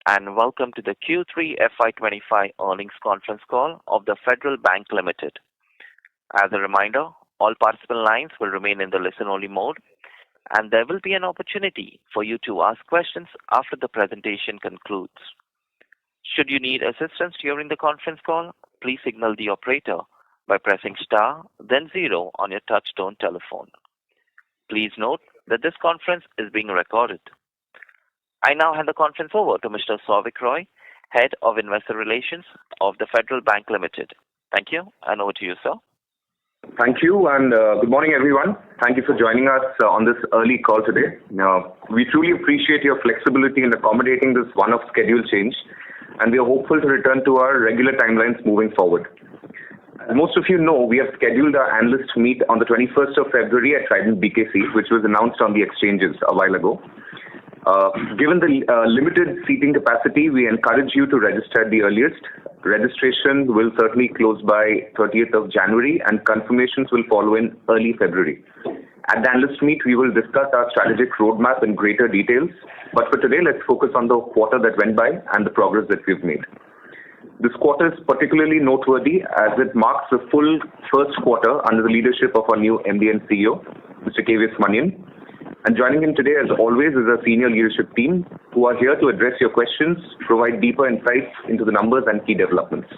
and welcome to the Q3FY25 earnings conference call of the Federal Bank Limited. As a reminder, all participant lines will remain in the listen-only mode, and there will be an opportunity for you to ask questions after the presentation concludes. Should you need assistance during the conference call, please signal the operator by pressing star, then 0 on your touch-tone telephone. Please note that this conference is being recorded. I now hand the conference over to Mr. Souvik Roy, Head of Investor Relations of the Federal Bank Limited. Thank you, and over to you, sir. Thank you, and good morning, everyone. Thank you for joining us on this early call today. We truly appreciate your flexibility in accommodating this one-off schedule change, and we are hopeful to return to our regular timelines moving forward. As most of you know, we have scheduled our analyst meet on the 21st of February at Trident BKC, which was announced on the exchanges a while ago. Given the limited seating capacity, we encourage you to register at the earliest. Registration will certainly close by 30th of January, and confirmations will follow in early February. At the analyst meet, we will discuss our strategic roadmap in greater details, but for today, let's focus on the quarter that went by and the progress that we've made. This quarter is particularly noteworthy as it marks the full first quarter under the leadership of our new MD and CEO, Mr. K.V.S. Manian. And joining in today, as always, is our senior leadership team who are here to address your questions, provide deeper insights into the numbers and key developments.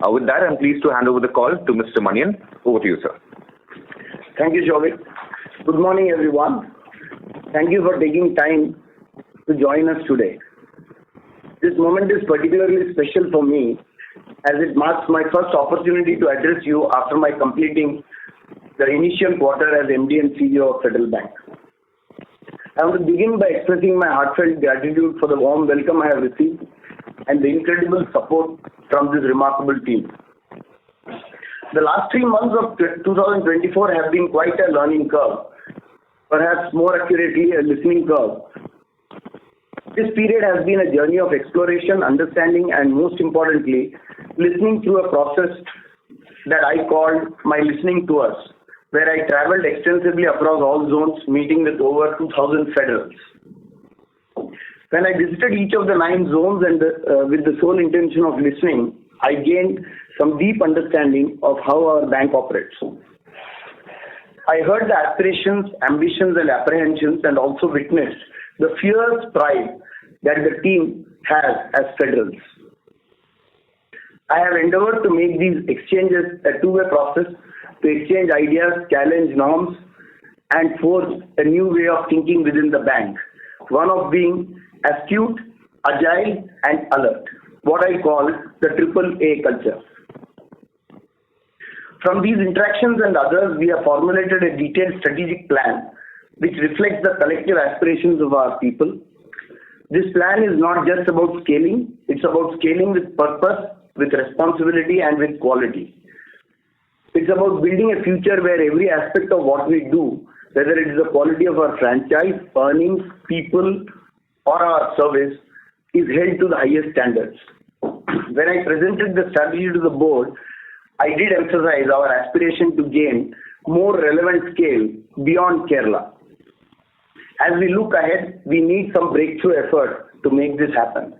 With that, I'm pleased to hand over the call to Mr. Manian. Over to you, sir. Thank you, Souvik. Good morning, everyone. Thank you for taking time to join us today. This moment is particularly special for me as it marks my first opportunity to address you after my completing the initial quarter as MD and CEO of Federal Bank. I want to begin by expressing my heartfelt gratitude for the warm welcome I have received and the incredible support from this remarkable team. The last 3 months of 2024 have been quite a learning curve, perhaps more accurately a listening curve. This period has been a journey of exploration, understanding, and most importantly, listening through a process that I called my listening tours, where I traveled extensively across all zones, meeting with over 2,000 federals. When I visited each of the 9 zones and with the sole intention of listening, I gained some deep understanding of how our bank operates. I heard the aspirations, ambitions, and apprehensions, and also witnessed the fierce pride that the team has as federals. I have endeavored to make these exchanges a two-way process to exchange ideas, challenge norms, and force a new way of thinking within the bank, one of being astute, agile, and alert, what I call the AAA culture. From these interactions and others, we have formulated a detailed strategic plan which reflects the collective aspirations of our people. This plan is not just about scaling, it's about scaling with purpose, with responsibility, and with quality. It's about building a future where every aspect of what we do, whether it is the quality of our franchise, earnings, people, or our service, is held to the highest standards. When I presented the strategy to the board, I did emphasize our aspiration to gain more relevant scale beyond Kerala. As we look ahead, we need some breakthrough effort to make this happen.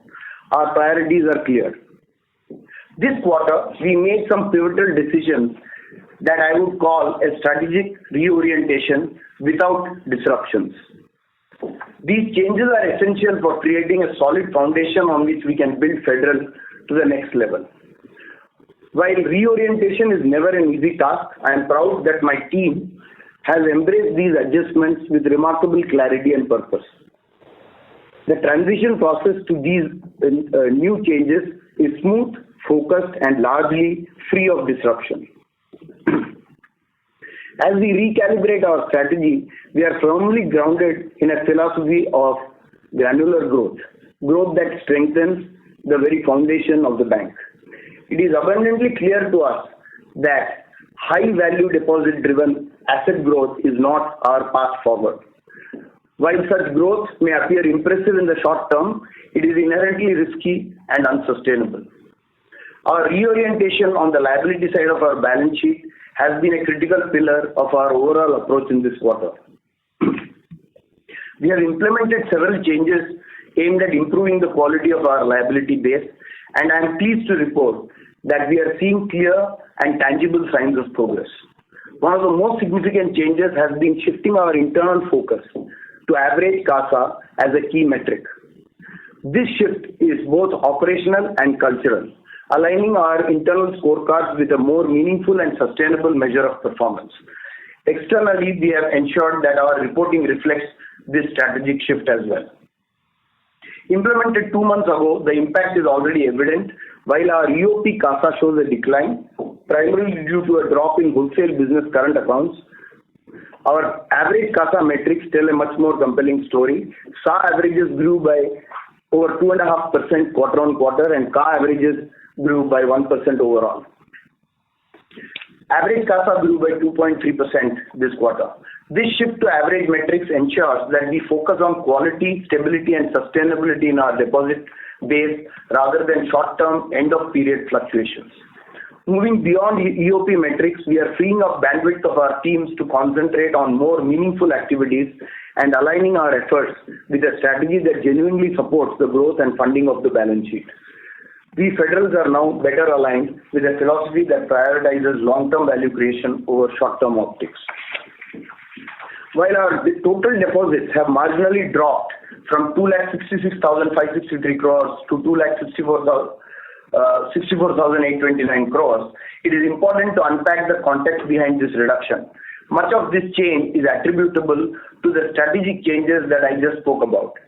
Our priorities are clear. This quarter, we made some pivotal decisions that I would call a strategic reorientation without disruptions. These changes are essential for creating a solid foundation on which we can build Federal to the next level. While reorientation is never an easy task, I am proud that my team has embraced these adjustments with remarkable clarity and purpose. The transition process to these new changes is smooth, focused, and largely free of disruption. As we recalibrate our strategy, we are firmly grounded in a philosophy of granular growth that strengthens the very foundation of the bank. It is abundantly clear to us that high-value deposit-driven asset growth is not our path forward. While such growth may appear impressive in the short term, it is inherently risky and unsustainable. Our reorientation on the liability side of our balance sheet has been a critical pillar of our overall approach in this quarter. We have implemented several changes aimed at improving the quality of our liability base, and I am pleased to report that we are seeing clear and tangible signs of progress. One of the most significant changes has been shifting our internal focus to average CASA as a key metric. This shift is both operational and cultural, aligning our internal scorecards with a more meaningful and sustainable measure of performance. Externally, we have ensured that our reporting reflects this strategic shift as well. Implemented 2 months ago, the impact is already evident. While our EOP CASA shows a decline, primarily due to a drop in wholesale business current accounts, our average CASA metrics tell a much more compelling story. SA averages grew by over 2.5% quarter on quarter, and CA averages grew by 1% overall. Average CASA grew by 2.3% this quarter. This shift to average metrics ensures that we focus on quality, stability, and sustainability in our deposit base rather than short-term end-of-period fluctuations. Moving beyond EOP metrics, we are freeing up bandwidth of our teams to concentrate on more meaningful activities and aligning our efforts with a strategy that genuinely supports the growth and funding of the balance sheet. We Federals are now better aligned with a philosophy that prioritizes long-term value creation over short-term optics. While our total deposits have marginally dropped from 2,66,563 crores to 2,64,829 crores, it is important to unpack the context behind this reduction. Much of this change is attributable to the strategic changes that I just spoke about.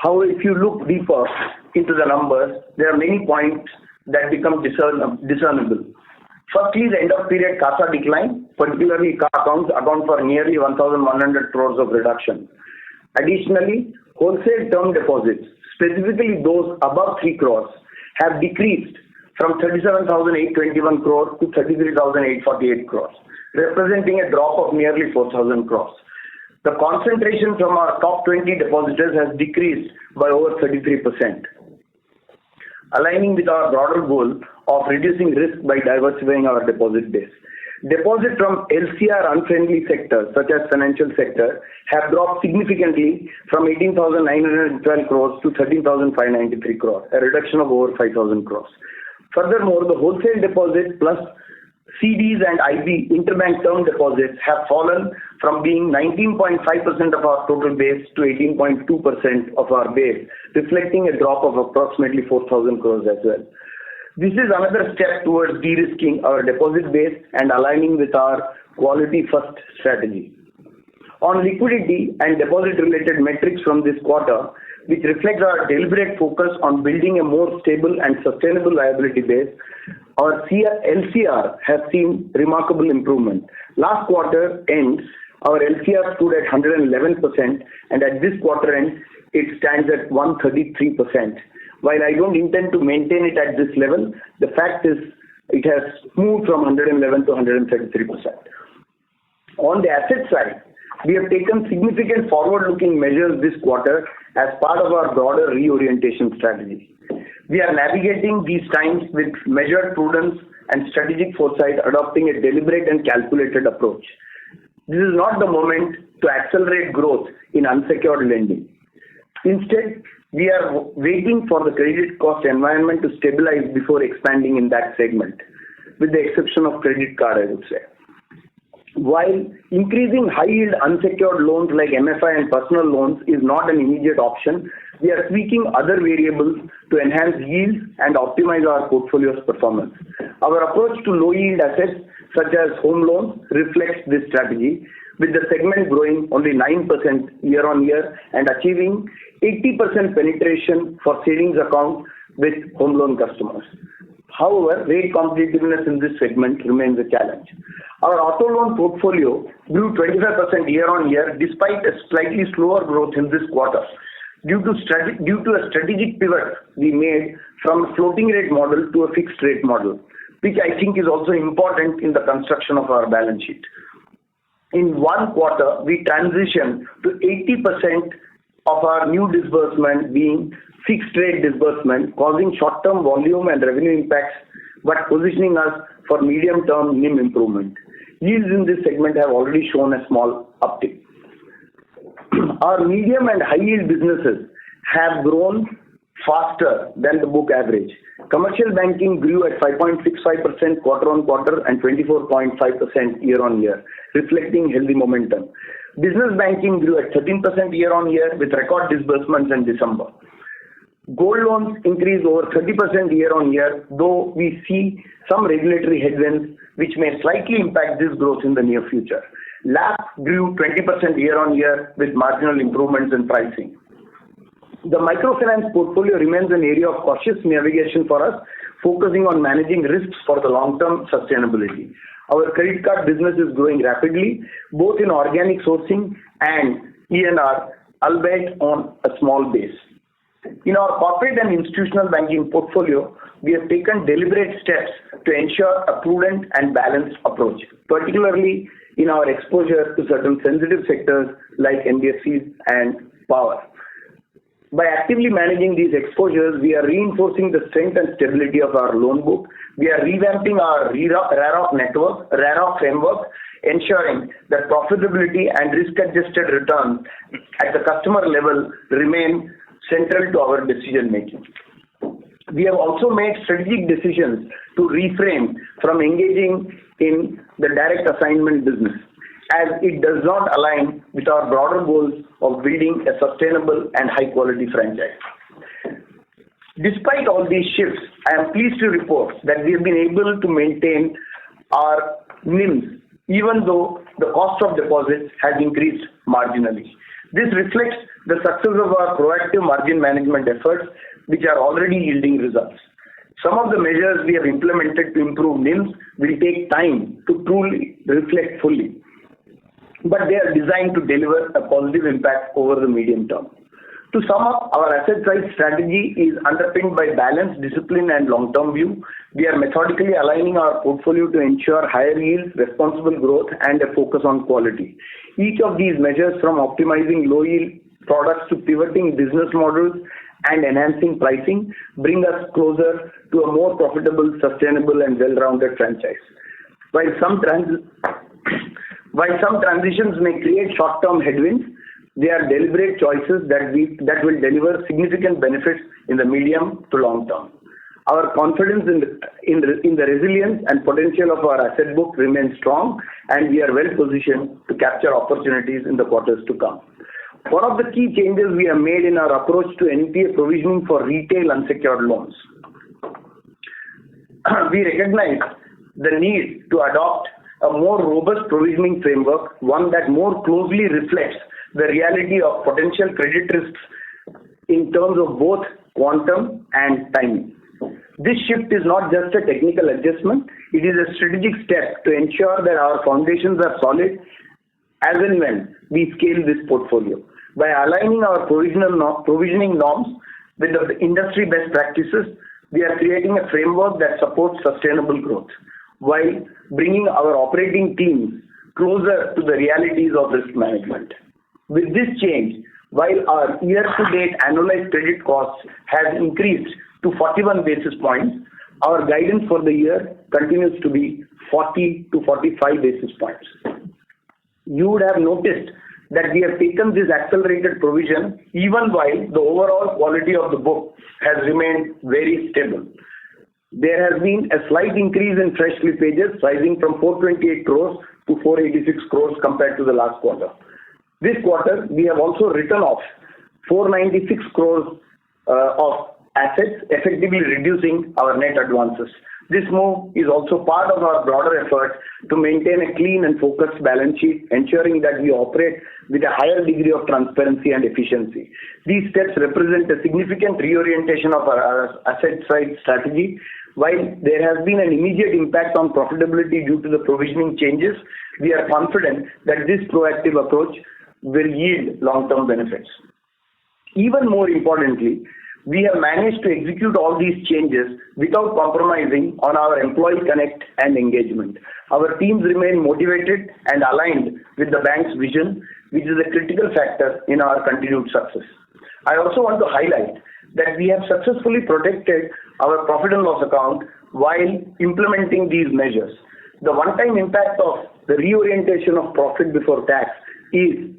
However, if you look deeper into the numbers, there are many points that become discernible. Firstly, the end-of-period CASA decline, particularly CA accounts, account for nearly 1,100 crores of reduction. Additionally, wholesale term deposits, specifically those above 3 crores, have decreased from 37,821 crores to 33,848 crores, representing a drop of nearly 4,000 crores. The concentration from our top 20 depositors has decreased by over 33%, aligning with our broader goal of reducing risk by diversifying our deposit base. Deposits from LCR unfriendly sectors such as financial sector have dropped significantly from 18,912 crores to 13,593 crores, a reduction of over 5,000 crores. Furthermore, the wholesale deposits plus CDs and IB interbank term deposits have fallen from being 19.5% of our total base to 18.2% of our base, reflecting a drop of approximately 4,000 crores as well. This is another step towards de-risking our deposit base and aligning with our quality first strategy. On liquidity and deposit-related metrics from this quarter, which reflects our deliberate focus on building a more stable and sustainable liability base, our LCR has seen remarkable improvement. Last quarter end, our LCR stood at 111%, and at this quarter end, it stands at 133%. While I don't intend to maintain it at this level, the fact is it has moved from 111 to 133%. On the asset side, we have taken significant forward-looking measures this quarter as part of our broader reorientation strategy. We are navigating these times with measured prudence and strategic foresight, adopting a deliberate and calculated approach. This is not the moment to accelerate growth in unsecured lending. Instead, we are waiting for the credit cost environment to stabilize before expanding in that segment, with the exception of credit card, I would say. While increasing high-yield unsecured loans like MFI and personal loans is not an immediate option, we are tweaking other variables to enhance yield and optimize our portfolio's performance. Our approach to low-yield assets such as home loans reflects this strategy, with the segment growing only 9% year-on-year and achieving 80% penetration for savings account with home loan customers. However, rate competitiveness in this segment remains a challenge. Our auto loan portfolio grew 25% year-on-year despite a slightly slower growth in this quarter due to a strategic pivot we made from a floating rate model to a fixed rate model, which I think is also important in the construction of our balance sheet. In one quarter, we transitioned to 80% of our new disbursement being fixed rate disbursement, causing short-term volume and revenue impacts, but positioning us for medium-term NIM improvement. Yields in this segment have already shown a small uptick. Our medium and high-yield businesses have grown faster than the book average. Commercial banking grew at 5.65% quarter-on-quarter and 24.5% year-on-year, reflecting healthy momentum. Business banking grew at 13% year-on-year with record disbursements in December. Gold loans increased over 30% year-on-year, though we see some regulatory headwinds which may slightly impact this growth in the near future. LAP grew 20% year-on-year with marginal improvements in pricing. The microfinance portfolio remains an area of cautious navigation for us, focusing on managing risks for the long-term sustainability. Our credit card business is growing rapidly, both in organic sourcing and ENR, albeit on a small base. In our corporate and institutional banking portfolio, we have taken deliberate steps to ensure a prudent and balanced approach, particularly in our exposure to certain sensitive sectors like NBFCs and power. By actively managing these exposures, we are reinforcing the strength and stability of our loan book. We are revamping our RAROC framework, ensuring that profitability and risk-adjusted returns at the customer level remain central to our decision making. We have also made strategic decisions to refrain from engaging in the direct assignment business, as it does not align with our broader goals of building a sustainable and high-quality franchise. Despite all these shifts, I am pleased to report that we have been able to maintain our NIMs, even though the cost of deposits has increased marginally. This reflects the success of our proactive margin management efforts, which are already yielding results. Some of the measures we have implemented to improve NIMs will take time to truly reflect fully, but they are designed to deliver a positive impact over the medium term. To sum up, our asset side strategy is underpinned by balanced discipline and long-term view. We are methodically aligning our portfolio to ensure higher yields, responsible growth, and a focus on quality. Each of these measures, from optimizing low-yield products to pivoting business models and enhancing pricing, bring us closer to a more profitable, sustainable, and well-rounded franchise. While some transitions may create short-term headwinds, they are deliberate choices that will deliver significant benefits in the medium to long term. Our confidence in the resilience and potential of our asset book remains strong, and we are well positioned to capture opportunities in the quarters to come. One of the key changes we have made in our approach to NPA provisioning for retail unsecured loans. We recognize the need to adopt a more robust provisioning framework, one that more closely reflects the reality of potential credit risks in terms of both quantum and timing. This shift is not just a technical adjustment, it is a strategic step to ensure that our foundations are solid as and when we scale this portfolio. By aligning our provisioning norms with the industry best practices, we are creating a framework that supports sustainable growth, while bringing our operating teams closer to the realities of risk management. With this change, while our year-to-date annualized credit costs has increased to 41 basis points, our guidance for the year continues to be 40 to 45 basis points. You would have noticed that we have taken this accelerated provision even while the overall quality of the book has remained very stable. There has been a slight increase in fresh slippages, rising from 428 crores to 486 crores compared to the last quarter. This quarter, we have also written off 496 crores of assets, effectively reducing our net advances. This move is also part of our broader effort to maintain a clean and focused balance sheet, ensuring that we operate with a higher degree of transparency and efficiency. These steps represent a significant reorientation of our asset side strategy. While there has been an immediate impact on profitability due to the provisioning changes, we are confident that this proactive approach will yield long-term benefits. Even more importantly, we have managed to execute all these changes without compromising on our employee connect and engagement. Our teams remain motivated and aligned with the bank's vision, which is a critical factor in our continued success. I also want to highlight that we have successfully protected our profit and loss account while implementing these measures. The one-time impact of the reorientation of profit before tax is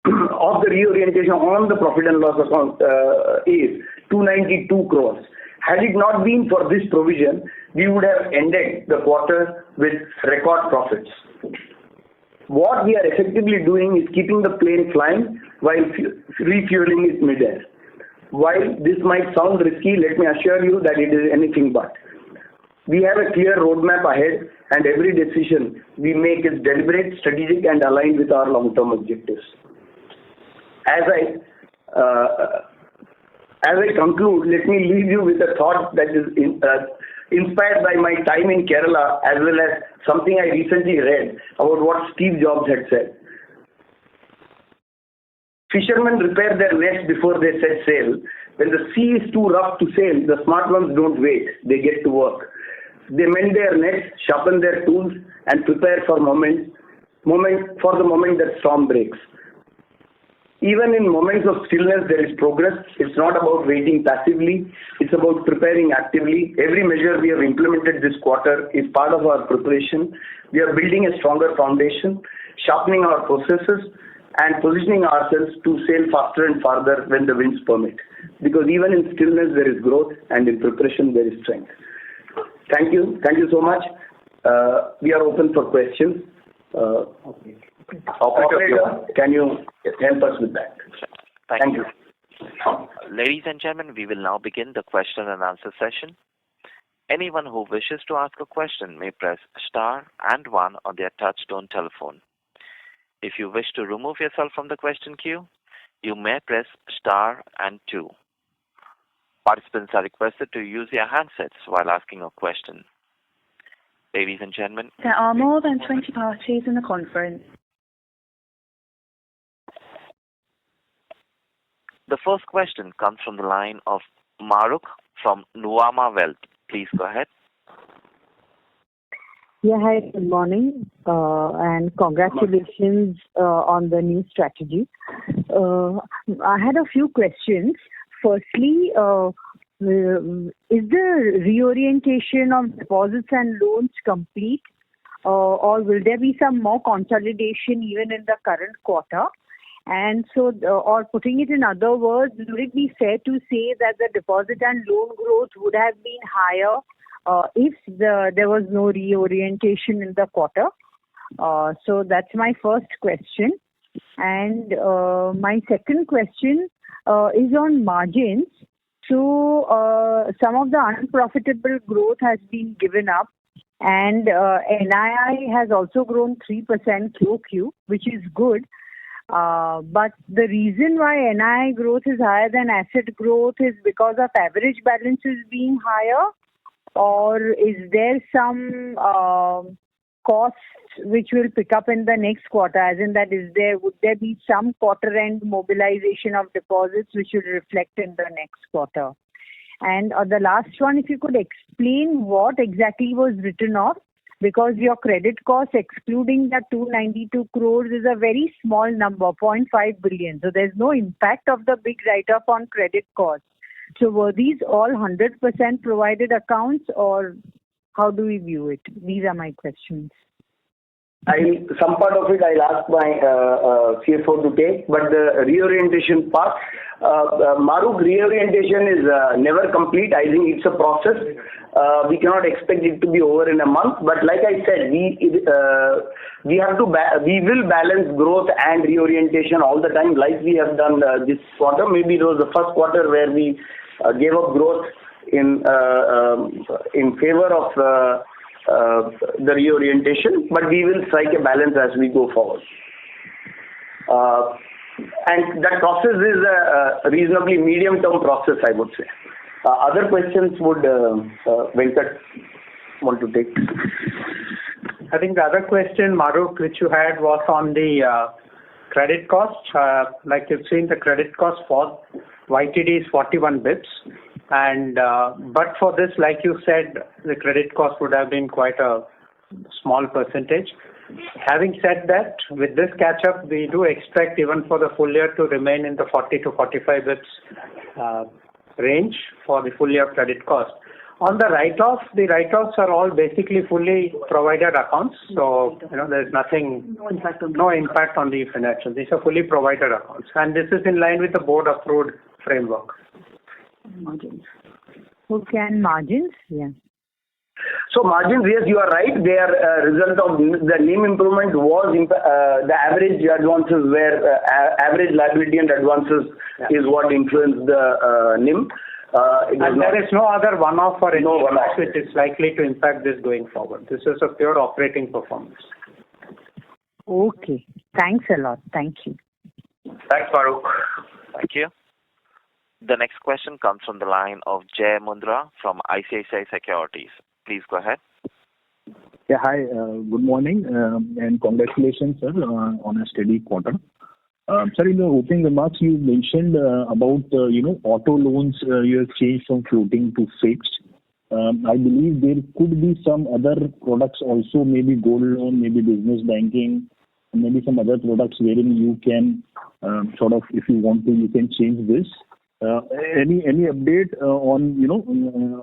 of the reorientation on the profit and loss account is 292 crores. Had it not been for this provision, we would have ended the quarter with record profits. What we are effectively doing is keeping the plane flying while refueling it mid-air. While this might sound risky, let me assure you that it is anything but. We have a clear roadmap ahead, and every decision we make is deliberate, strategic, and aligned with our long-term objectives. As I conclude, let me leave you with a thought that is inspired by my time in Kerala, as well as something I recently read about what Steve Jobs had said. Fishermen repair their nets before they set sail. When the sea is too rough to sail, the smart ones don't wait. They get to work. They mend their nets, sharpen their tools, and prepare for the moment that storm breaks. Even in moments of stillness, there is progress. It's not about waiting passively. It's about preparing actively. Every measure we have implemented this quarter is part of our preparation. We are building a stronger foundation, sharpening our processes, and positioning ourselves to sail faster and farther when the winds permit. Because even in stillness, there is growth, and in preparation, there is strength. Thank you. Thank you so much. We are open for questions. Okay. Operator, can you help us with that? Thank you. Ladies and gentlemen, we will now begin the question and answer session. Anyone who wishes to ask a question may press star and 1 on their touch-tone telephone. If you wish to remove yourself from the question queue, you may press star and 2. Participants are requested to use their handsets while asking a question. Ladies and gentlemen, there are more than 20 parties in the conference. The first question comes from the line of Maruk from Nuvama Wealth. Please go ahead. Yeah, hi, good morning, and congratulations on the new strategy. I had a few questions. Firstly, is the reorientation of deposits and loans complete, or will there be some more consolidation even in the current quarter? And so, or putting it in other words, would it be fair to say that the deposit and loan growth would have been higher if there was no reorientation in the quarter? So that's my first question. And my second question is on margins. So some of the unprofitable growth has been given up, and NII has also grown 3% QOQ, which is good. But the reason why NII growth is higher than asset growth is because of average balances being higher, or is there some costs which will pick up in the next quarter? As in that, would there be some quarter-end mobilization of deposits which will reflect in the next quarter? And the last one, if you could explain what exactly was written off, because your credit cost, excluding that 292 crores, is a very small number, 0.5 billion. So there's no impact of the big write-off on credit cost. So were these all 100% provided accounts, or how do we view it? These are my questions. Some part of it I'll ask my CFO to take, but the reorientation part, Maruk, reorientation is never complete. I think it's a process. We cannot expect it to be over in a month, but like I said, we will balance growth and reorientation all the time, like we have done this quarter. Maybe it was the first quarter where we gave up growth in favor of the reorientation, but we will strike a balance as we go forward. And that process is a reasonably medium-term process, I would say. Other questions would Venkat want to take? I think the other question, Maruk, which you had was on the credit cost. Like you've seen, the credit cost for YTD is 41 bips. And but for this, like you said, the credit cost would have been quite a small percentage. Having said that, with this catch-up, we do expect even for the full year to remain in the 40 to 45 bips range for the full year credit cost. On the write-offs are all basically fully provided accounts. So, there's No impact on the financials. These are fully provided accounts. And this is in line with the board-approved framework. margins. Okay, and margins? Yeah. So margins, yes, you are right. They are a result of the NIM improvement was the average advances where average liability and advances is what influenced the NIM. And there is no other one-off or any one-off which is likely to impact this going forward. This is a pure operating performance. Okay. Thanks a lot. Thank you. Thanks, Farooq. Thank you. The next question comes from the line of Jay Mundra from ICICI Securities. Please go ahead. Yeah, hi. Good morning and congratulations, sir, on a steady quarter. Sir, in the opening remarks, you mentioned about, auto loans you have changed from floating to fixed. I believe there could be some other products also, maybe gold loan, maybe business banking, maybe some other products wherein you can if you want to, you can change this. Any update on,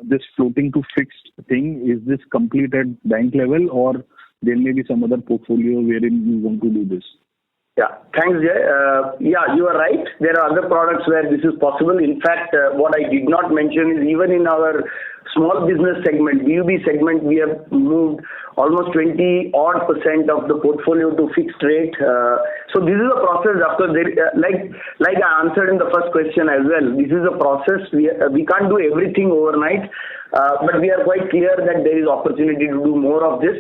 this floating to fixed thing? Is this complete at bank level or there may be some other portfolio wherein you want to do this? Yeah, thanks, Jay. Yeah, you are right. There are other products where this is possible. In fact, what I did not mention is even in our small business segment, BUB segment, we have moved almost 20% of the portfolio to fixed rate. So this is a process after like I answered in the first question as well. This is a process. We can't do everything overnight, but we are quite clear that there is opportunity to do more of this.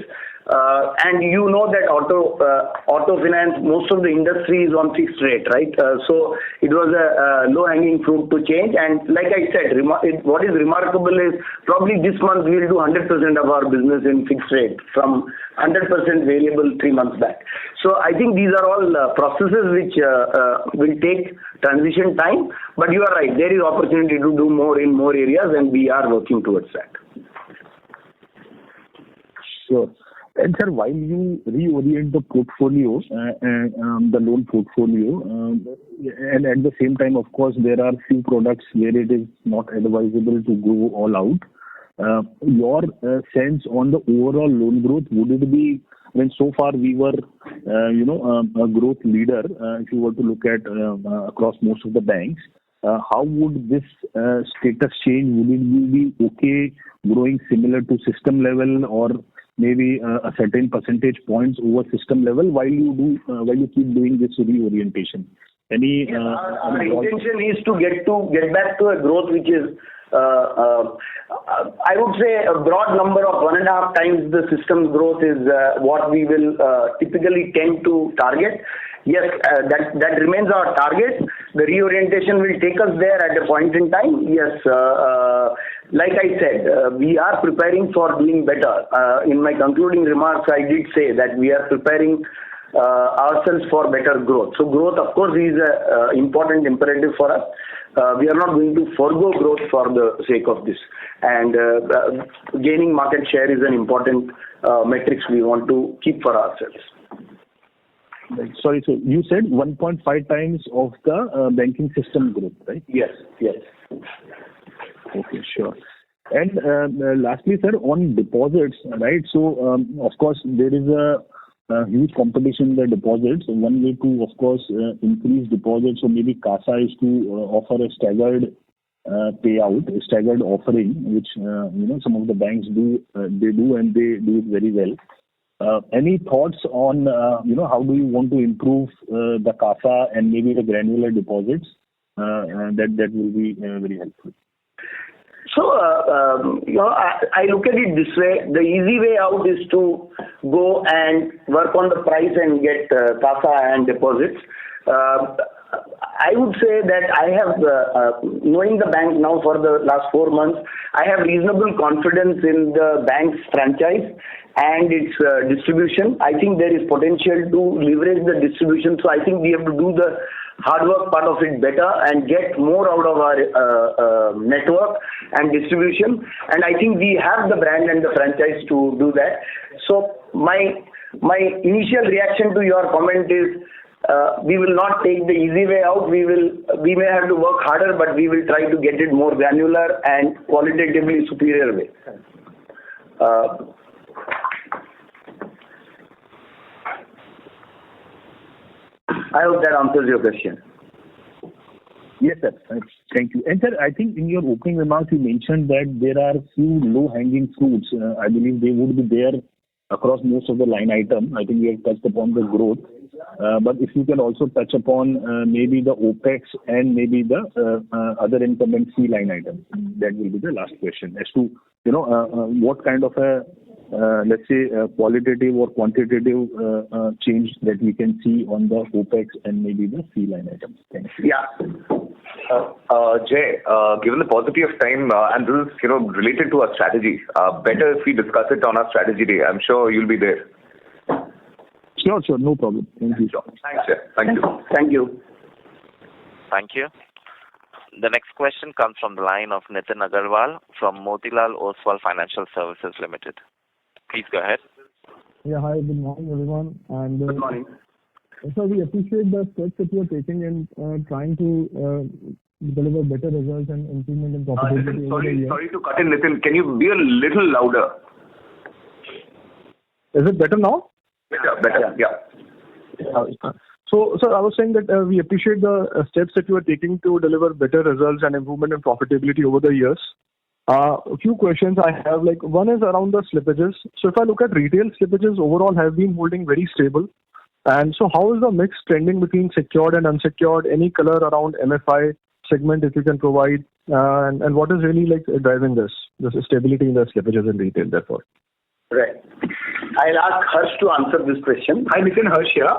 And you know that auto finance, most of the industry is on fixed rate, right? So it was a low-hanging fruit to change. And like I said, what is remarkable is probably this month we'll do 100% of our business in fixed rate from 100% variable 3 months back. So I think these are all processes which will take transition time. But you are right, there is opportunity to do more in more areas and we are working towards that. Sure. And sir, while you reorient the portfolio, the loan portfolio, and at the same time, of course, there are few products where it is not advisable to go all out. Your sense on the overall loan growth, would it be, when so far we were, a growth leader, if you were to look at across most of the banks, how would this status change? Would it be okay growing similar to system level or maybe a certain percentage points over system level while you keep doing this reorientation? Our intention is to get back to a growth which is I would say a broad number of 1.5 times the system growth is what we will typically tend to target. Yes, that remains our target. The reorientation will take us there at a point in time. Yes, like I said, we are preparing for doing better. In my concluding remarks, I did say that we are preparing ourselves for better growth. So growth, of course, is an important imperative for us. We are not going to forego growth for the sake of this. And gaining market share is an important metrics we want to keep for ourselves. Right. Sorry, so you said 1.5 times of the banking system growth, right? Yes. Okay, sure. And lastly, sir, on deposits, right? So, of course, there is a huge competition in the deposits. One way to, of course, increase deposits or maybe CASA is to offer a staggered payout, a staggered offering, which, some of the banks do, and they do it very well. Any thoughts on, how do you want to improve the CASA and maybe the granular deposits? That will be very helpful. So, I look at it this way. The easy way out is to go and work on the price and get CASA and deposits. I would say that I have, knowing the bank now for the last 4 months, I have reasonable confidence in the bank's franchise and its distribution. I think there is potential to leverage the distribution. So I think we have to do the hard work part of it better and get more out of our network and distribution. And I think we have the brand and the franchise to do that. So my initial reaction to your comment is we will not take the easy way out. We may have to work harder, but we will try to get it more granular and qualitatively superior way. I hope that answers your question. Yes, sir. Thank you. And sir, I think in your opening remarks, you mentioned that there are few low-hanging fruits. I believe they would be there across most of the line item. I think we have touched upon the growth. But if you can also touch upon maybe the OPEX and maybe the other income and fee line item. That will be the last question as to, what kind of a, let's say, qualitative or quantitative change that we can see on the OPEX and maybe the fee line items. Thank you. Yeah. Jay, given the paucity of time, and this is, related to our strategy, better if we discuss it on our strategy day. I'm sure you'll be there. Sure. No problem. Thank you. Thanks, Jay. Thank you. Thank you. Thank you. The next question comes from the line of Nitin Agarwal from Motilal Oswal Financial Services Limited. Please go ahead. Yeah, hi, good morning, everyone. And Good morning. So we appreciate the steps that you are taking in trying to deliver better results and improvement in profitability. Nitin, sorry to cut in, Nitin. Can you be a little louder? Is it better now? Better. Yeah. So, sir, I was saying that we appreciate the steps that you are taking to deliver better results and improvement in profitability over the years. A few questions I have, one is around the slippages. So if I look at retail slippages overall have been holding very stable. And so how is the mix trending between secured and unsecured? Any color around MFI segment if you can provide? And what is really driving this stability in the slippages in retail therefore? Right. I'll ask Harsh to answer this question. Hi, Nitin, Harsh here.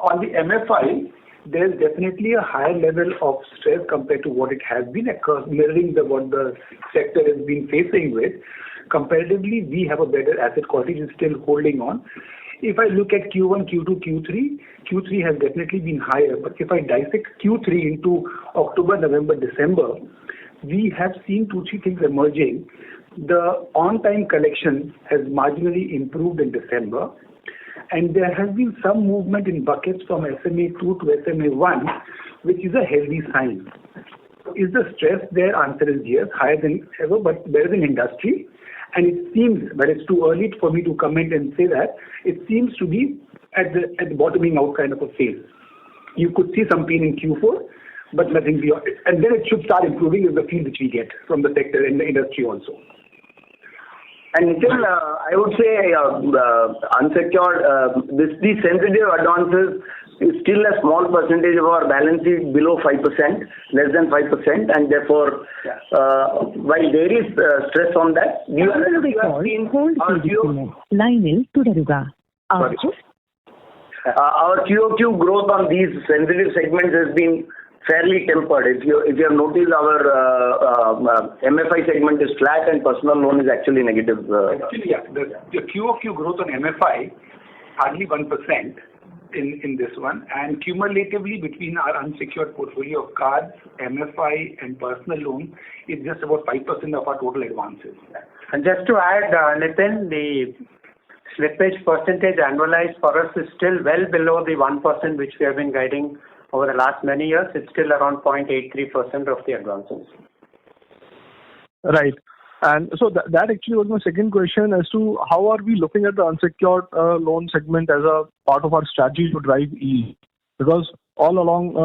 On the MFI, there's definitely a higher level of stress compared to what it has been across, mirroring what the sector has been facing with. Comparatively, we have a better asset quality, is still holding on. If I look at Q1, Q2, Q3 has definitely been higher. But if I dissect Q3 into October, November, December, we have seen 2-3 things emerging. The on-time collection has marginally improved in December. And there has been some movement in buckets from SMA 2 to SMA 1, which is a healthy sign. Is the stress there? Answer is yes, higher than ever, but better than industry. And it seems, but it's too early for me to comment and say that, it seems to be at the bottoming out kind of a phase. You could see some pain in Q4, but nothing beyond it. And then it should start improving with the feel which we get from the sector and the industry also. And Nitin, I would say unsecured, these sensitive advances is still a small percentage of our balance sheet, below 5%, less than 5%, and therefore, while there is stress on that, you have seen our QOQ growth on these sensitive segments has been fairly tempered. If you have noticed, our MFI segment is flat and personal loan is actually negative. Actually, yeah, the QOQ growth on MFI hardly 1% in this one, and cumulatively between our unsecured portfolio of cards, MFI, and personal loan is just about 5% of our total advances. And just to add, Nitin, the slippage percentage annualized for us is still well below the 1% which we have been guiding over the last many years. It's still around 0.83% of the advances. Right. And so that actually was my second question as to how are we looking at the unsecured loan segment as a part of our strategy to drive yield? Because all along,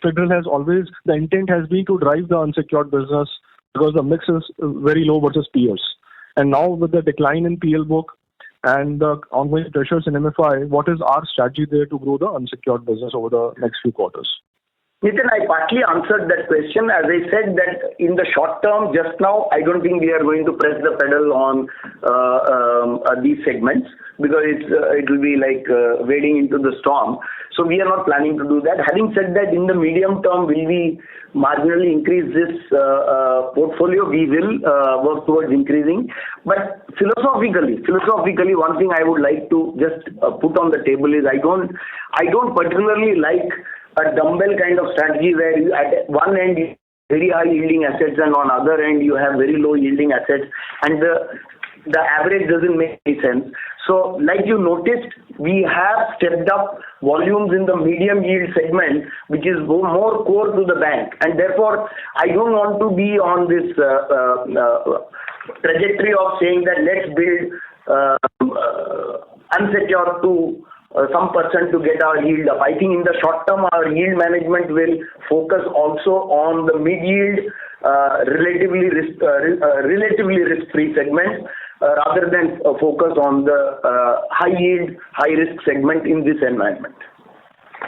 Federal has always, the intent has been to drive the unsecured business because the mix is very low versus peers. And now with the decline in PL book and the ongoing pressures in MFI, what is our strategy there to grow the unsecured business over the next few quarters? Nitin, I partly answered that question. As I said that in the short term, just now, I don't think we are going to press the pedal on these segments because it will be like wading into the storm. So we are not planning to do that. Having said that, in the medium term, will we marginally increase this portfolio? We will work towards increasing. But philosophically, one thing I would like to just put on the table is I don't particularly like a dumbbell kind of strategy where you, at one end you have very high yielding assets and on other end you have very low yielding assets, and the the average doesn't make any sense. So like you noticed, we have stepped up volumes in the medium yield segment, which is more core to the bank. And therefore, I don't want to be on this trajectory of saying that let's build unsecured to some percent to get our yield up. I think in the short term, our yield management will focus also on the mid-yield, relatively risk-free segment, rather than focus on the high-yield, high-risk segment in this environment.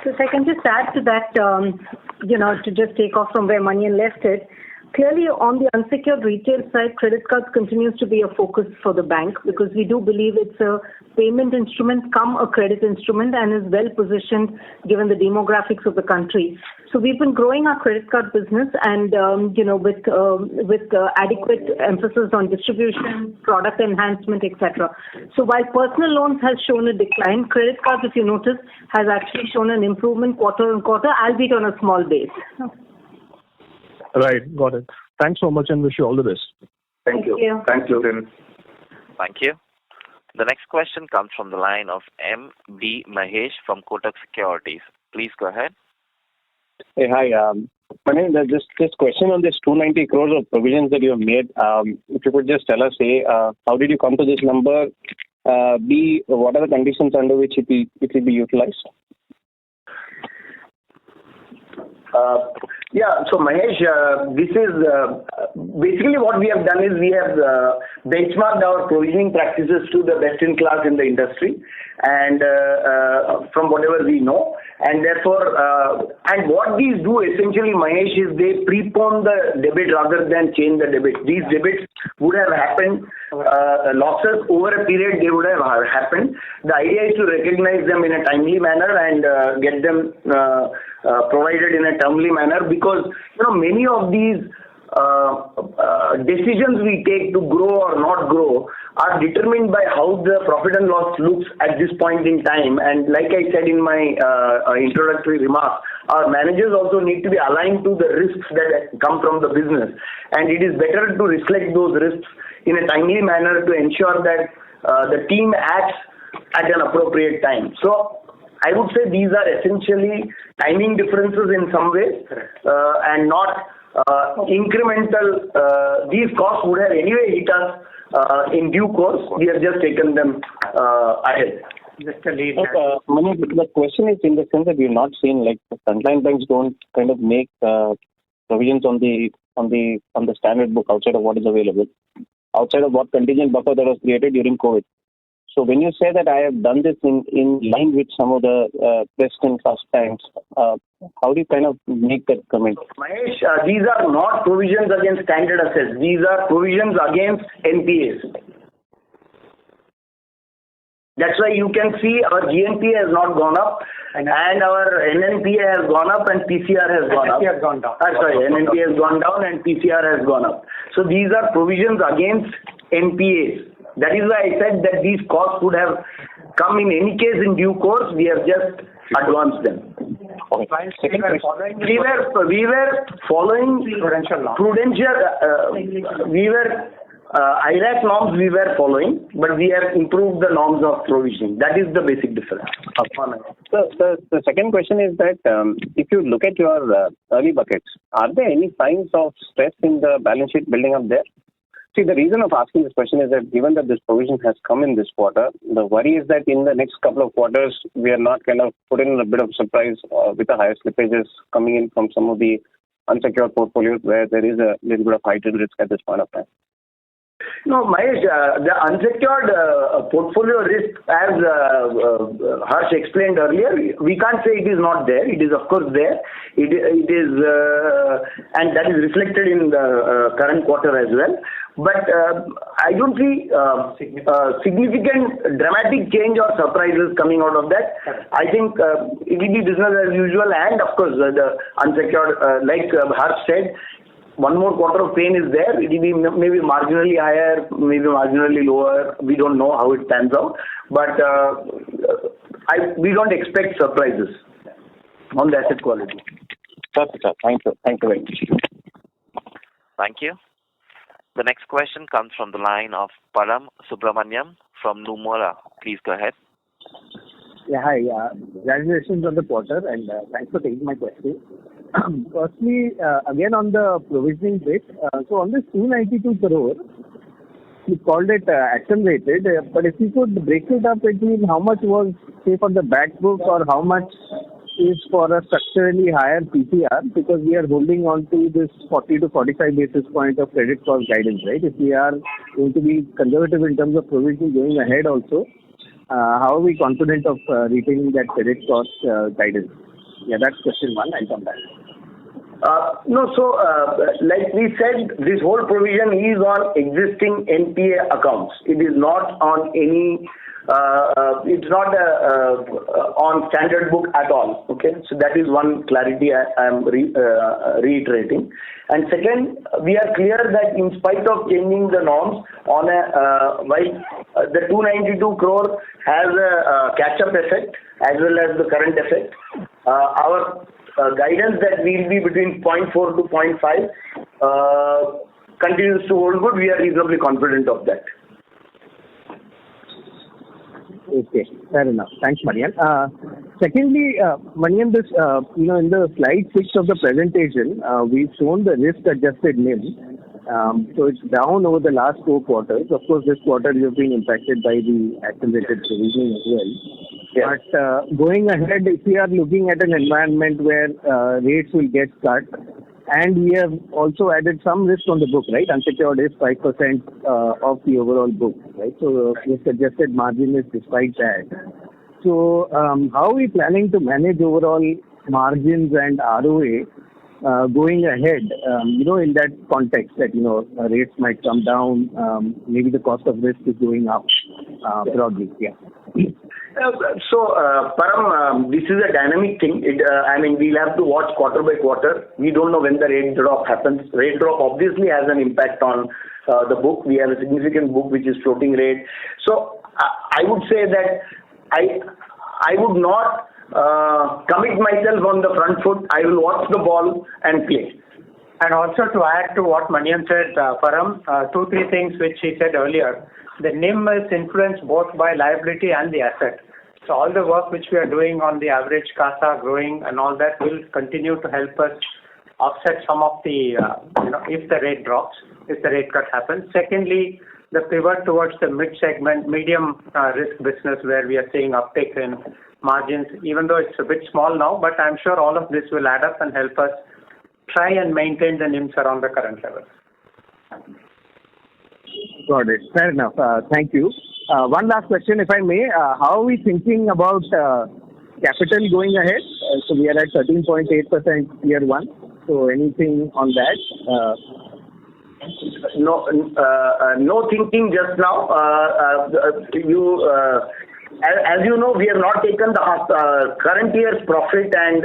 So if I can just add to that, to just take off from where Manian left it, clearly on the unsecured retail side, credit cards continues to be a focus for the bank because we do believe it's a payment instrument come a credit instrument and is well positioned given the demographics of the country. So we've been growing our credit card business and, with adequate emphasis on distribution, product enhancement, etc. So while personal loans has shown a decline, credit cards, if you notice, has actually shown an improvement quarter on quarter, albeit on a small base. Right, got it. Thanks so much and wish you all the best. Thank you. Thanks, Logan. Thank you. The next question comes from the line of M.B. Mahesh from Kotak Securities. Please go ahead. Hey, hi. Manian, there's this question on this 290 crores of provisions that you have made. If you could just tell us, A, how did you come to this number? B, what are the conditions under which it will be utilized? So Mahesh, this is basically what we have done is we have benchmarked our provisioning practices to the best in class in the industry, and from whatever we know, and therefore, and what these do essentially, Mahesh, is they prepone the debit rather than change the debit. These debits would have happened, losses over a period they would have happened. The idea is to recognize them in a timely manner and get them provided in a timely manner, because many of these decisions we take to grow or not grow are determined by how the profit and loss looks at this point in time. And like I said in my introductory remarks, our managers also need to be aligned to the risks that come from the business, and it is better to reflect those risks in a timely manner to ensure that the team acts at an appropriate time. So I would say these are essentially timing differences in some ways, and not incremental. These costs would have anyway hit us in due course. We have just taken them ahead. Just a lead. The question is in the sense that we're not seeing like the frontline banks don't kind of make provisions on the standard book outside of what is available, outside of what contingent buffer that was created during COVID. So when you say that I have done this in line with some of the best in class banks, how do you kind of make that comment? Mahesh, these are not provisions against standard assets. These are provisions against NPAs. That's why you can see our GNPA has not gone up, and our NNPA has gone up, and PCR has gone up. NNPA has gone down. NNPA has gone down, and PCR has gone up. So these are provisions against NPAs. That is why I said that these costs would have come in any case in due course. We have just advanced them. We were following prudential norms. IRAC norms we were following, but we have improved the norms of provisioning. That is the basic difference. So the second question is that if you look at your early buckets, are there any signs of stress in the balance sheet building up there? See, the reason of asking this question is that given that this provision has come in this quarter, the worry is that in the next couple of quarters, we are not kind of put in a bit of surprise with the higher slippages coming in from some of the unsecured portfolios where there is a little bit of heightened risk at this point of time. No, Mahesh, the unsecured portfolio risk, as Harsh explained earlier, we can't say it is not there. It is, of course, there. It is, and that is reflected in the current quarter as well. But I don't see significant dramatic change or surprises coming out of that. I think it will be business as usual, and of course, the unsecured, like Harsh said, one more quarter of pain is there. It will be maybe marginally higher, maybe marginally lower. We don't know how it pans out, but we don't expect surprises on the asset quality. Perfect, sir. Thank you. Thank you very much. Thank you. The next question comes from the line of Param Subramaniam from Nomura. Please go ahead. Yeah, hi. Congratulations on the quarter, and thanks for taking my question. Firstly, again on the provisioning bit, so on this 292 crore, you called it accelerated, but if you could break it up between how much was, say, for the back book or how much is for a structurally higher PCR, because we are holding on to this 40 to 45 basis point of credit cost guidance, right? If we are going to be conservative in terms of provisioning going ahead also, how are we confident of retaining that credit cost guidance? Yeah, that's question one. I'll come back. Like we said, this whole provision is on existing NPA accounts. It is not on any, it's not on standard book at all. Okay, so that is one clarity I am reiterating. And second, we are clear that in spite of changing the norms on while the 292 crore has a catch-up effect as well as the current effect, our guidance that will be between 0.4 to 0.5 continues to hold good. We are reasonably confident of that. Okay, fair enough. Thanks, Manian. Secondly, Manian, this in the slide 6 of the presentation, we've shown the risk-adjusted NIM. So it's down over the last 4 quarters. Of course, this quarter you've been impacted by the accelerated provisioning as well. Yes. But going ahead, if we are looking at an environment where rates will get cut, and we have also added some risk on the book, right? Unsecured is 5% of the overall book, right? So risk-adjusted margin is despite that. So how are we planning to manage overall margins and ROA going ahead, in that context that, rates might come down, maybe the cost of risk is going up broadly, yeah. Param, this is a dynamic thing. We'll have to watch quarter by quarter. We don't know when the rate drop happens. Rate drop obviously has an impact on the book. We have a significant book which is floating rate. So I would say that I would not commit myself on the front foot. I will watch the ball and play. And also to add to what Manian said, Param, 2-3 things which he said earlier. The NIM is influenced both by liability and the asset. So all the work which we are doing on the average CASA growing and all that will continue to help us offset some of the, if the rate drops, if the rate cut happens. Secondly, the pivot towards the mid-segment, medium risk business where we are seeing uptake in margins, even though it's a bit small now, but I'm sure all of this will add up and help us try and maintain the NIMs around the current level. Got it. Fair enough. Thank you. One last question, if I may. How are we thinking about capital going ahead? So we are at 13.8% Tier 1. So anything on that? No thinking just now. As you know, we have not taken the current year's profit and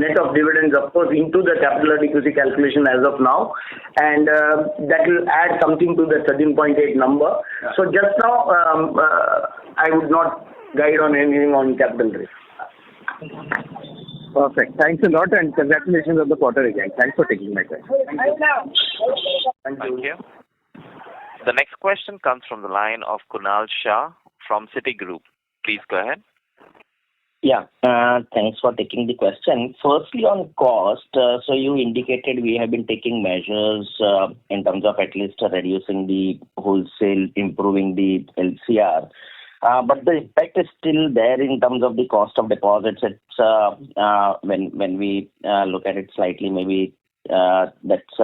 net of dividends, of course, into the capital adequacy calculation as of now, and that will add something to the 13.8 number. So just now, I would not guide on anything on capital risk. Perfect. Thanks a lot, and congratulations on the quarter again. Thanks for taking my question. Thank you. The next question comes from the line of Kunal Shah from Citigroup. Please go ahead. Yeah, thanks for taking the question. Firstly, on cost, so you indicated we have been taking measures in terms of at least reducing the wholesale, improving the LCR. But the impact is still there in terms of the cost of deposits. It's when we look at it slightly, maybe that's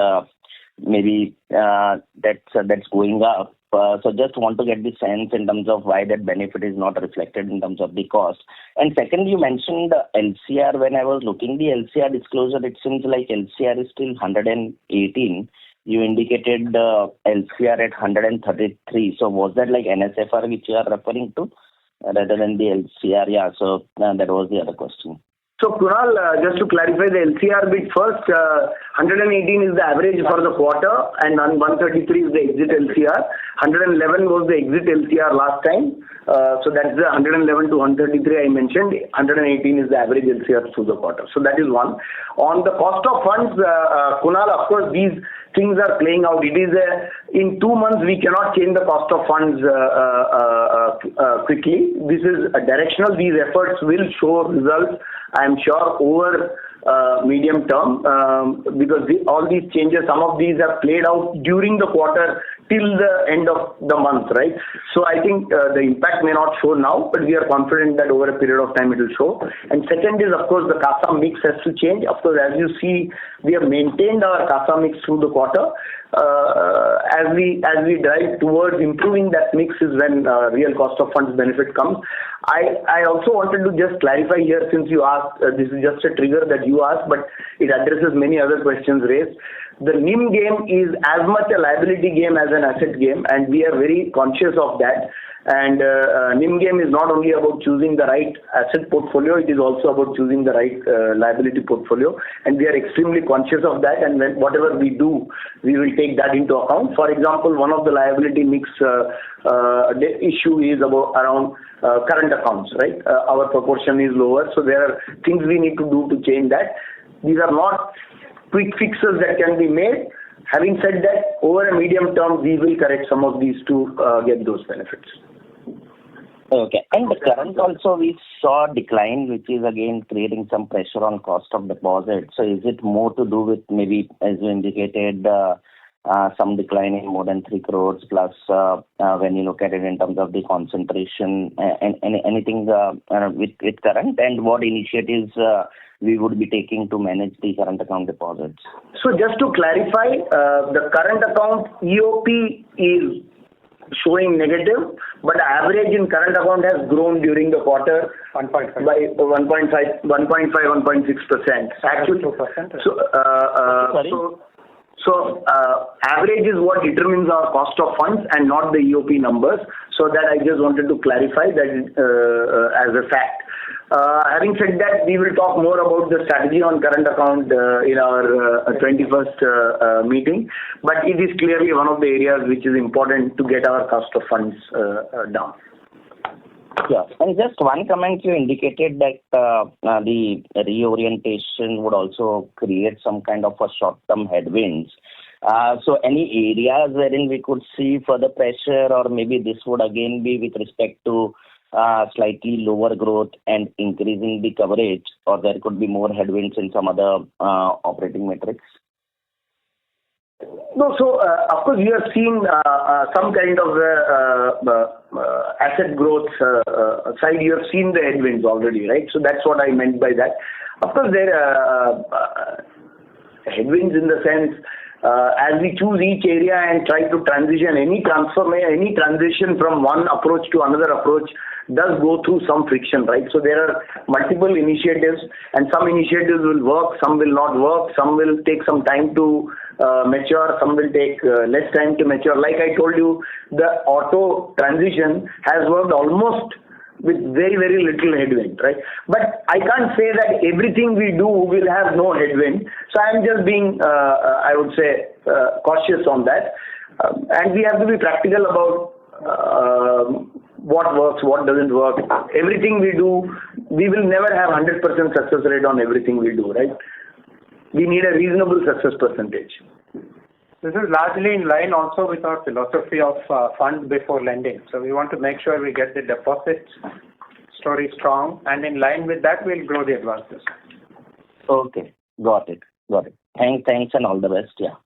going up. So just want to get the sense in terms of why that benefit is not reflected in terms of the cost. And second, you mentioned the LCR. When I was looking the LCR disclosure, it seems like LCR is still 118. You indicated the LCR at 133. So was that like NSFR which you are referring to rather than the LCR? Yeah, so that was the other question. So Kunal, just to clarify the LCR bit first, 118 is the average for the quarter and 133 is the exit LCR. 111 was the exit LCR last time. So that's the 111 to 133 I mentioned. 118 is the average LCR through the quarter. So that is one. On the cost of funds, Kunal, of course, these things are playing out. It is in 2 months we cannot change the cost of funds quickly. This is directional. These efforts will show results, I am sure, over medium term, because all these changes, some of these have played out during the quarter till the end of the month, right? So I think the impact may not show now, but we are confident that over a period of time it will show. And second is, of course, the CASA mix has to change. Of course, as you see, we have maintained our CASA mix through the quarter. As we drive towards improving that mix is when real cost of funds benefit comes. I also wanted to just clarify here, since you asked, this is just a trigger that you asked, but it addresses many other questions raised. The NIM game is as much a liability game as an asset game, and we are very conscious of that. And NIM game is not only about choosing the right asset portfolio, it is also about choosing the right liability portfolio, and we are extremely conscious of that, and whatever we do, we will take that into account. For example, one of the liability mix issue is around current accounts, right? Our proportion is lower, so there are things we need to do to change that. These are not quick fixes that can be made. Having said that, over a medium term, we will correct some of these to get those benefits. Okay. And the current also we saw decline, which is again creating some pressure on cost of deposit. So is it more to do with maybe, as you indicated, some decline in more than 3 crores plus when you look at it in terms of the concentration and anything with current, and what initiatives we would be taking to manage the current account deposits? So just to clarify, the current account EOP is showing negative, but average in current account has grown during the quarter 1.5 by 1.6%. Actually, 2%. So average is what determines our cost of funds and not the EOP numbers. So that I just wanted to clarify that as a fact. Having said that, we will talk more about the strategy on current account in our 21st meeting. But it is clearly one of the areas which is important to get our cost of funds down. Yeah, and just one comment, you indicated that the reorientation would also create some kind of a short-term headwinds. So any areas wherein we could see further pressure, or maybe this would again be with respect to slightly lower growth and increasing the coverage, or there could be more headwinds in some other operating metrics? No, so of course you have seen some kind of asset growth side. You have seen the headwinds already, right? So that's what I meant by that. Of course, there are headwinds in the sense as we choose each area and try to transition any transition from one approach to another approach does go through some friction, right? So there are multiple initiatives, and some initiatives will work, some will not work, some will take some time to mature, some will take less time to mature. Like I told you, the auto transition has worked almost with very, very little headwind, right? But I can't say that everything we do will have no headwind. So I'm just being, I would say, cautious on that. And we have to be practical about what works, what doesn't work. Everything we do, we will never have 100% success rate on everything we do, right? We need a reasonable success percentage. This is largely in line also with our philosophy of funds before lending. So we want to make sure we get the deposit story strong, and in line with that, we'll grow the advances. Okay, got it. Thanks, and all the best. Yeah.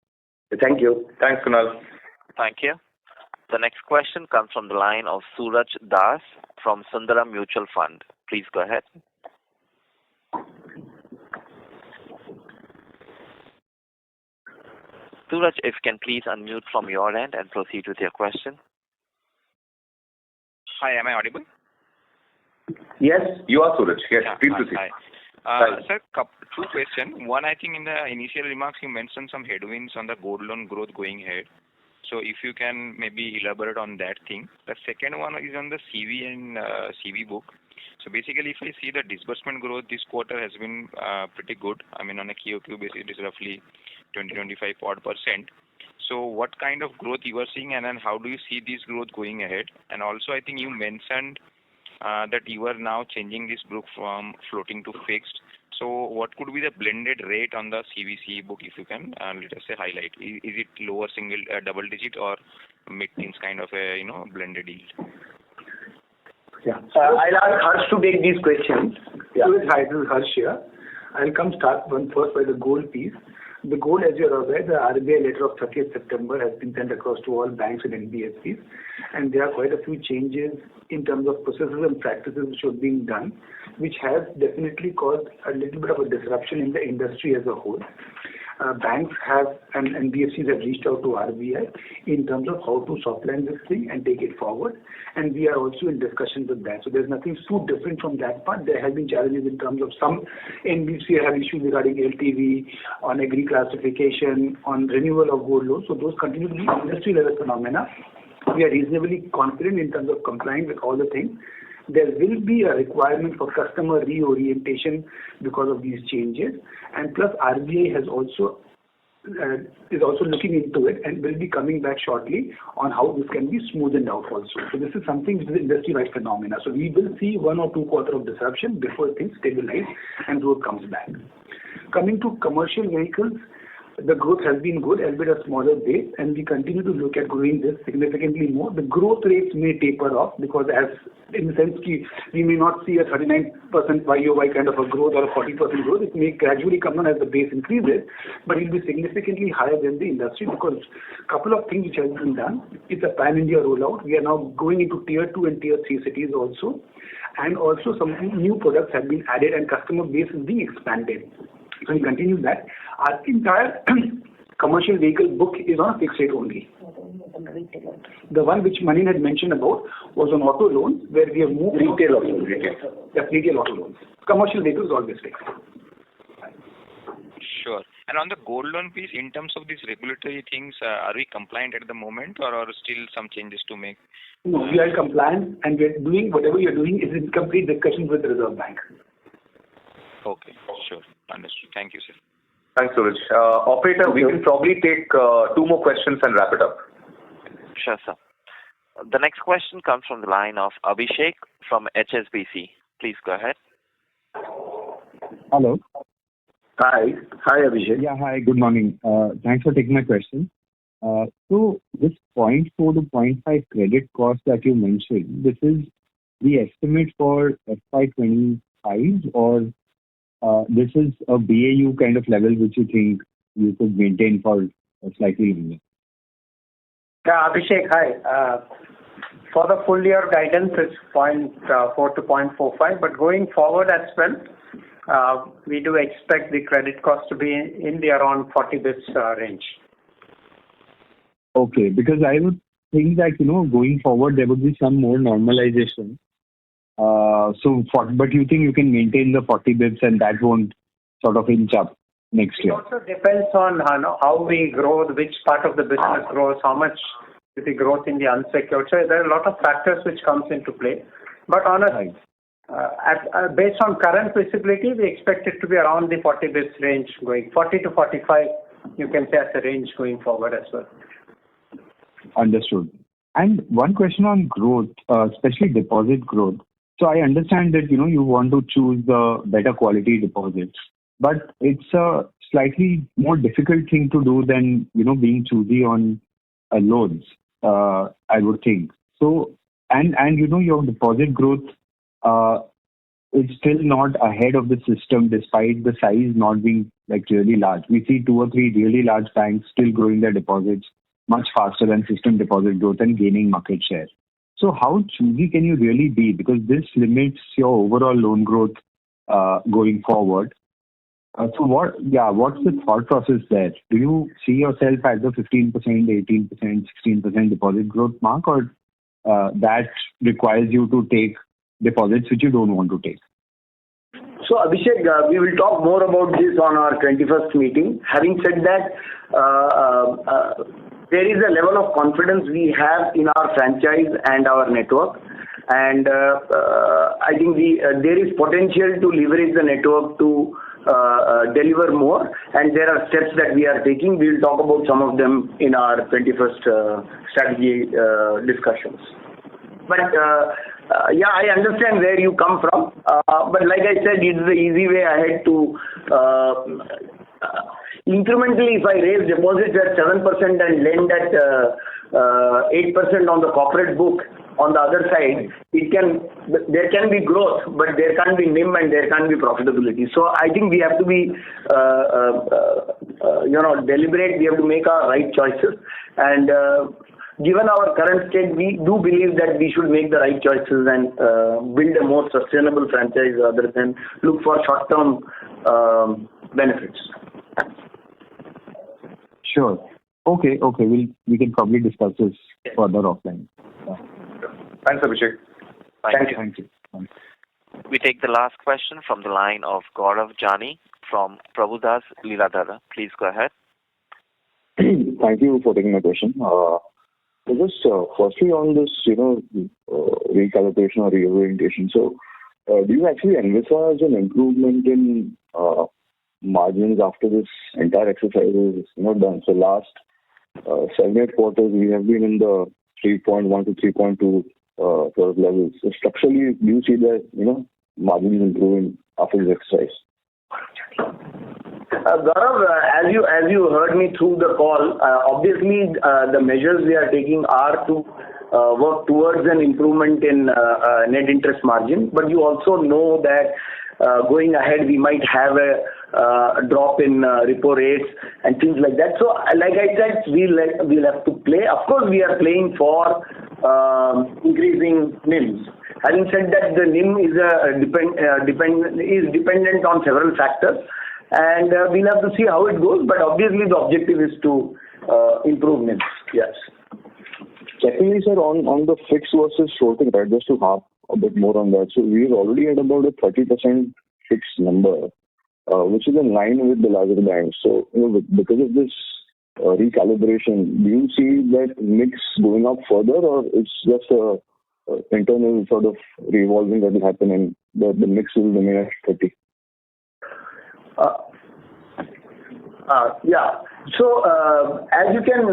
Thank you. Thanks, Kunal. Thank you. The next question comes from the line of Suraj Das from Sundaram Mutual Fund. Please go ahead. Suraj, if you can please unmute from your end and proceed with your question. Hi, am I audible? Yes, you are, Suraj. Yes, Yeah, please proceed. Hi. Sir, two questions. One, I think in the initial remarks you mentioned some headwinds on the gold loan growth going ahead. So if you can maybe elaborate on that thing. The second one is on the CV and CV book. So basically, if I see the disbursement growth this quarter has been pretty good. I mean, on a QOQ basis, it is roughly 20-25 odd %. So what kind of growth you are seeing, and then how do you see this growth going ahead? And also, I think you mentioned that you are now changing this book from floating to fixed. So what could be the blended rate on the CVC book, if you can, let us say, highlight? Is it lower single, double digit, or mid-teens kind of a, blended yield? Yeah. I'll ask Harsh to take these questions. Yeah. Hi, this is Harsh here. I'll start first by the gold piece. The gold, as you're aware, the RBI letter of 30th September has been sent across to all banks and NBFCs, and there are quite a few changes in terms of processes and practices which are being done, which has definitely caused a little bit of a disruption in the industry as a whole. Banks have and NBFCs have reached out to RBI in terms of how to softline this thing and take it forward, and we are also in discussion with that. So there's nothing too different from that part. There have been challenges in terms of some NBFCs have issues regarding LTV, on agri classification, on renewal of gold loans. So those continue to be industry level phenomena. We are reasonably confident in terms of complying with all the things. There will be a requirement for customer reorientation because of these changes, and plus RBI has also is also looking into it and will be coming back shortly on how this can be smoothened out also. So this is something which is industry-wide phenomena. So we will see 1 or 2 quarters of disruption before things stabilize and growth comes back. Coming to commercial vehicles, the growth has been good, albeit a smaller base, and we continue to look at growing this significantly more. The growth rates may taper off because, as in the sense, we may not see a 39% YOY kind of a growth or a 40% growth. It may gradually come down as the base increases, but it will be significantly higher than the industry because a couple of things which have been done. It's a pan-India rollout. We are now going into tier 2 and tier 3 cities also, and also some new products have been added and customer base is being expanded. So we continue that. Our entire commercial vehicle book is on a fixed rate only. The one which Manian had mentioned about was on auto loans, where we have moved retail auto loans. Yes, retail auto loans. Commercial vehicles always fixed. Sure. And on the gold loan piece, in terms of these regulatory things, are we compliant at the moment, or are still some changes to make? No, we are compliant, and we are doing whatever you are doing is in complete discussion with the Reserve Bank. Okay, sure. Understood. Thank you, sir. Thanks, Suraj. Operator, we can probably take 2 more questions and wrap it up. Sure, sir. The next question comes from the line of Abhishek from HSBC. Please go ahead. Hello. Hi, Abhishek. Yeah, hi. Good morning. Thanks for taking my question. So this 0.4 to 0.5 credit cost that you mentioned, this is the estimate for FY25, or this is a BAU kind of level which you think you could maintain for slightly longer? Yeah, Abhishek, hi. For the full year guidance, it's 0.4 to 0.45, but going forward as well, we do expect the credit cost to be in the around 40 bits range. Okay, because I would think that, going forward, there would be some more normalization. But you think you can maintain the 40 bits and that won't sort of inch up next year? It also depends on how we grow, which part of the business grows, how much is the growth in the unsecured. So there are a lot of factors which comes into play. But honestly, based on current visibility, we expect it to be around the 40 bits range going. 40 to 45, you can say as a range going forward as well. Understood. And one question on growth, especially deposit growth. So I understand that, you want to choose the better quality deposits, but it's a slightly more difficult thing to do than, being choosy on loans, I would think. So, and your deposit growth is still not ahead of the system despite the size not being really large. We see 2 or 3 really large banks still growing their deposits much faster than system deposit growth and gaining market share. So how choosy can you really be? Because this limits your overall loan growth going forward. So what's the thought process there? Do you see yourself at the 15%, 18%, 16% deposit growth mark, or that requires you to take deposits which you don't want to take? So Abhishek, we will talk more about this on our 21st meeting. Having said that, there is a level of confidence we have in our franchise and our network, and I think there is potential to leverage the network to deliver more, and there are steps that we are taking. We will talk about some of them in our 21st strategy discussions. But I understand where you come from. But like I said, it's the easy way ahead to incrementally, if I raise deposits at 7% and lend at 8% on the corporate book, on the other side, there can be growth, but there can't be NIM and there can't be profitability. So I think we have to be, deliberate. We have to make our right choices. And given our current state, we do believe that we should make the right choices and build a more sustainable franchise rather than look for short-term benefits. Sure. Okay. We can probably discuss this further offline. Thanks, Abhishek. Thank you. We take the last question from the line of Gaurav Jani from Prabhudas Lilladher. Please go ahead. Thank you for taking my question. Just firstly on this, recalibration or reorientation. So, do you actually envisage an improvement in margins after this entire exercise is done? So last 7-8 quarters we have been in the 3.1 to 3.2 sort of levels. So structurally, do you see that margins improving after this exercise? Gaurav, as you heard me through the call, obviously the measures we are taking are to work towards an improvement in net interest margin. But you also know that going ahead we might have a drop in repo rates and things like that. So like I said, we'll have to play. Of course, we are playing for increasing NIMs. Having said that, the NIM is dependent on several factors, and we'll have to see how it goes. But obviously, the objective is to improve NIMs. Yes. Secondly, sir, on the fixed versus floating, right? Just to harp a bit more on that. So we're already at about a 30% fixed number, which is in line with the larger banks. So because of this recalibration, do you see that mix going up further, or it's just a internal sort of revolving that will happen and the mix will remain at 30? Yeah. So as you can,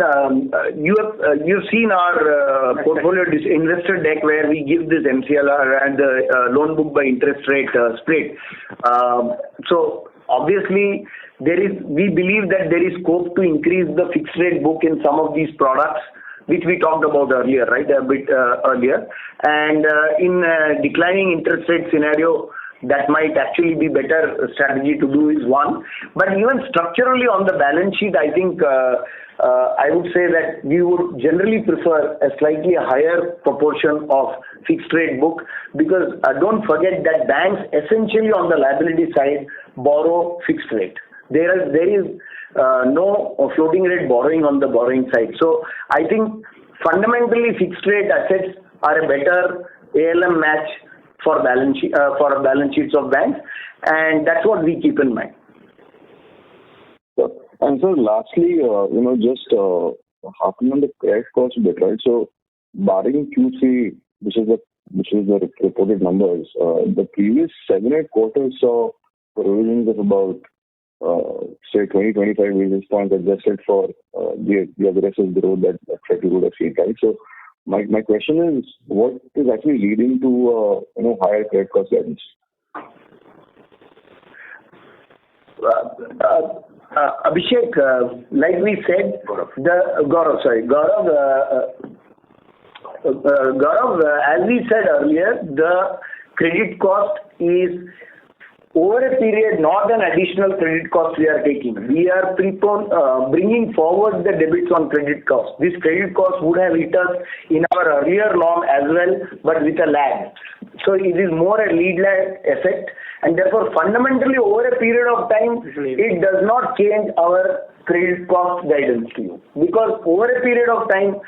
you've seen our portfolio investor deck where we give this MCLR and the loan book by interest rate split. So obviously we believe that there is scope to increase the fixed rate book in some of these products, which we talked about earlier, right? A bit earlier. And in a declining interest rate scenario, that might actually be better strategy to do is one. But even structurally on the balance sheet, I think I would say that we would generally prefer a slightly higher proportion of fixed rate book, because don't forget that banks essentially on the liability side borrow fixed rate. There is no floating rate borrowing on the borrowing side. So I think fundamentally fixed rate assets are a better ALM match for balance sheets of banks, and that's what we keep in mind. And so lastly, just harping on the credit cost a bit, right? So barring Q3, which is the reported numbers, the previous 7-8 quarters saw provisions of about say 20-25 basis points adjusted for the aggressive growth that Fed would have seen, right? So my question is, what is actually leading to higher credit cost guidance? Abhishek, like we said, Gaurav, as we said earlier, the credit cost is over a period, not an additional credit cost we are taking. We are bringing forward the debits on credit cost. This credit cost would have hit us in our earlier norm as well, but with a lag. So it is more a lead lag effect, and therefore fundamentally over a period of time, it does not change our credit cost guidance to you. Because over a period of time,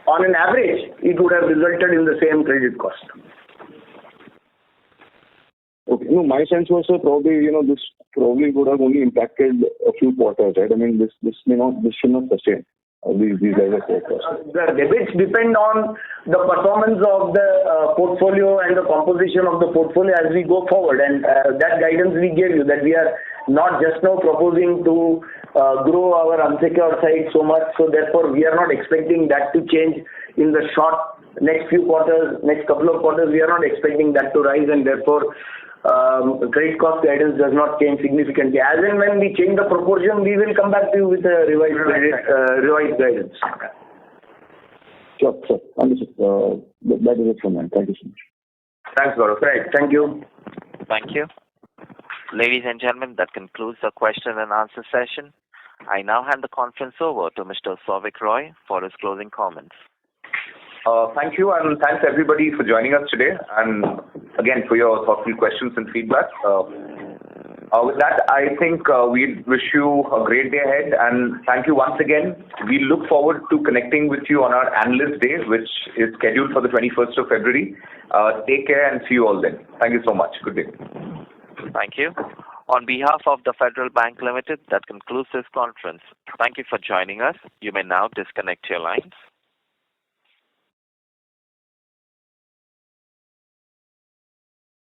on an average, it would have resulted in the same credit cost. Okay. No, my sense was probably this probably would have only impacted a few quarters, right? I mean, this should not sustain these levels of cost. The debits depend on the performance of the portfolio and the composition of the portfolio as we go forward, and that guidance we gave you, that we are not just now proposing to grow our unsecured side so much, so therefore we are not expecting that to change in the next few quarters, next couple of quarters. We are not expecting that to rise, and therefore credit cost guidance does not change significantly. As and when we change the proportion, we will come back to you with a revised guidance. Sure. Understood. That is it from me. Thank you so much. Thanks, Gaurav. Right. Thank you. Thank you. Ladies and gentlemen, that concludes the question and answer session. I now hand the conference over to Mr. Souvik Roy for his closing comments. Thank you, and thanks everybody for joining us today, and again for your thoughtful questions and feedback. With that, I think we wish you a great day ahead, and thank you once again. We look forward to connecting with you on our Analyst Day, which is scheduled for the 21st of February. Take care and see you all then. Thank you so much. Good day. Thank you. On behalf of the Federal Bank Limited, that concludes this conference. Thank you for joining us. You may now disconnect your lines.